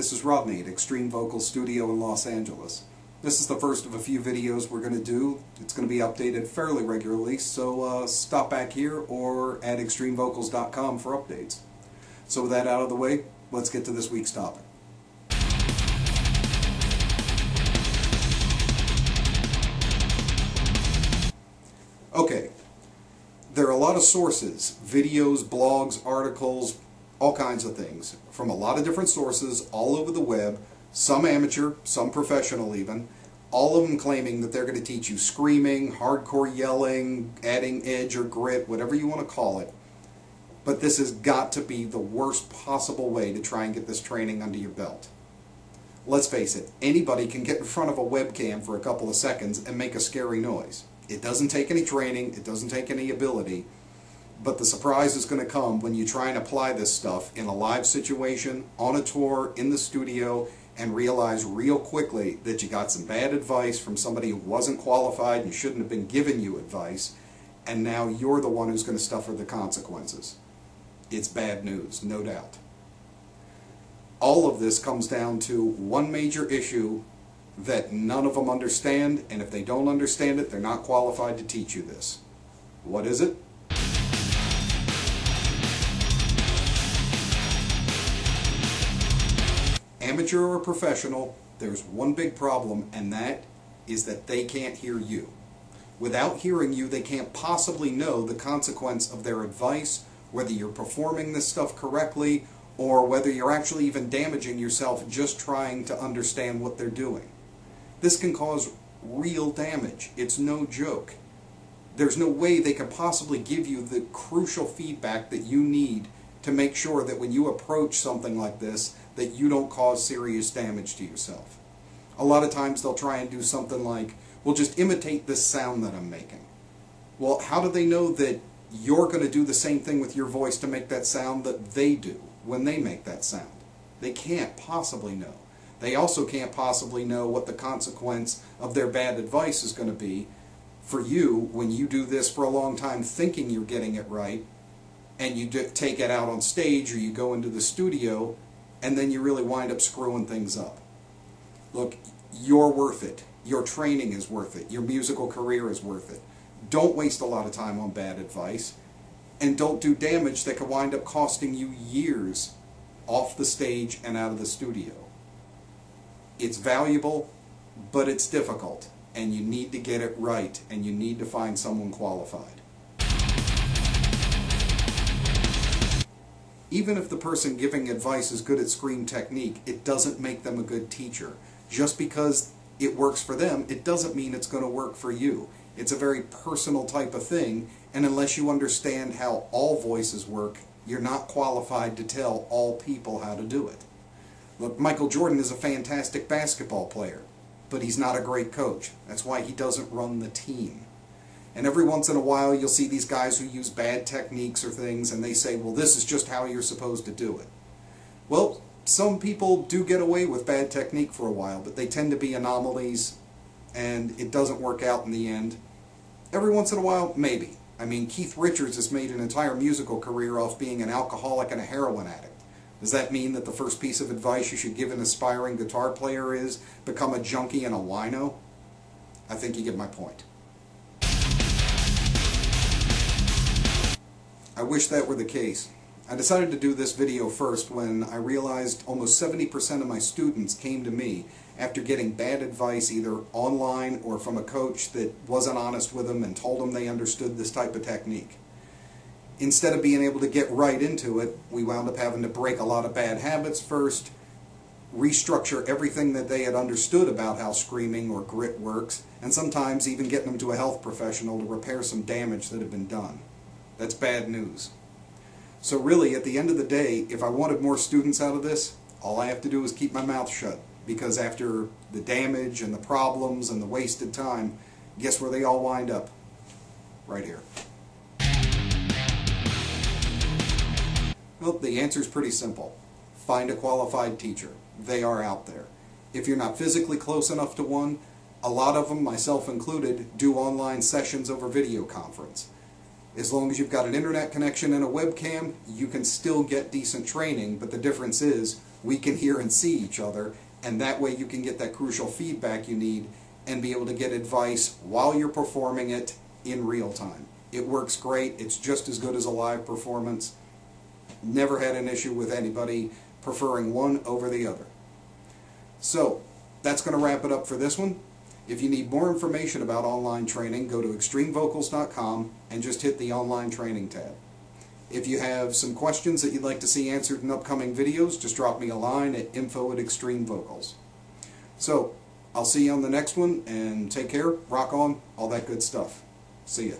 this is Rodney at Extreme Vocal Studio in Los Angeles. This is the first of a few videos we're going to do. It's going to be updated fairly regularly, so stop back here or at extremevocals.com for updates. So with that out of the way, let's get to this week's topic. Okay, there are a lot of sources, videos, blogs, articles, all kinds of things, from a lot of different sources all over the web, some amateur, some professional even, all of them claiming that they're going to teach you screaming, hardcore yelling, adding edge or grit, whatever you want to call it. But this has got to be the worst possible way to try and get this training under your belt. Let's face it, anybody can get in front of a webcam for a couple of seconds and make a scary noise. It doesn't take any training, it doesn't take any ability, but the surprise is going to come when you try and apply this stuff in a live situation, on a tour, in the studio, and realize real quickly that you got some bad advice from somebody who wasn't qualified and shouldn't have been giving you advice, and now you're the one who's going to suffer the consequences. It's bad news, no doubt. All of this comes down to one major issue that none of them understand, and if they don't understand it, they're not qualified to teach you this. What is it? Amateur or professional, there's one big problem, and that is that they can't hear you. Without hearing you, they can't possibly know the consequence of their advice, whether you're performing this stuff correctly, or whether you're actually even damaging yourself just trying to understand what they're doing. This can cause real damage. It's no joke. There's no way they could possibly give you the crucial feedback that you need to make sure that when you approach something like this, that you don't cause serious damage to yourself. A lot of times they'll try and do something like, well, just imitate this sound that I'm making. Well, how do they know that you're going to do the same thing with your voice to make that sound that they do when they make that sound? They can't possibly know. They also can't possibly know what the consequence of their bad advice is going to be for you when you do this for a long time thinking you're getting it right, and you take it out on stage or you go into the studio, and then you really wind up screwing things up. Look, you're worth it. Your training is worth it. Your musical career is worth it. Don't waste a lot of time on bad advice, and don't do damage that could wind up costing you years off the stage and out of the studio. It's valuable, but it's difficult, and you need to get it right, and you need to find someone qualified. Even if the person giving advice is good at scream technique, it doesn't make them a good teacher. Just because it works for them, it doesn't mean it's going to work for you. It's a very personal type of thing, and unless you understand how all voices work, you're not qualified to tell all people how to do it. Look, Michael Jordan is a fantastic basketball player, but he's not a great coach. That's why he doesn't run the team. And every once in a while you'll see these guys who use bad techniques or things, and they say, well, this is just how you're supposed to do it. Well, some people do get away with bad technique for a while, but they tend to be anomalies, and it doesn't work out in the end. Every once in a while, maybe. I mean, Keith Richards has made an entire musical career off being an alcoholic and a heroin addict. Does that mean that the first piece of advice you should give an aspiring guitar player is become a junkie and a wino? I think you get my point. I wish that were the case. I decided to do this video first when I realized almost 70% of my students came to me after getting bad advice either online or from a coach that wasn't honest with them and told them they understood this type of technique. Instead of being able to get right into it, we wound up having to break a lot of bad habits first, restructure everything that they had understood about how screaming or grit works, and sometimes even getting them to a health professional to repair some damage that had been done. That's bad news. So really, at the end of the day, if I wanted more students out of this, all I have to do is keep my mouth shut, because after the damage and the problems and the wasted time, guess where they all wind up? Right here. Well, the answer is pretty simple. Find a qualified teacher. They are out there. If you're not physically close enough to one, a lot of them, myself included, do online sessions over video conference. As long as you've got an internet connection and a webcam, you can still get decent training, but the difference is we can hear and see each other, and that way you can get that crucial feedback you need and be able to get advice while you're performing it in real time. It works great. It's just as good as a live performance. Never had an issue with anybody preferring one over the other. So, that's going to wrap it up for this one. If you need more information about online training, go to extremevocals.com and just hit the online training tab. If you have some questions that you'd like to see answered in upcoming videos, just drop me a line at info@extremevocals. So, I'll see you on the next one, and take care, rock on, all that good stuff. See ya.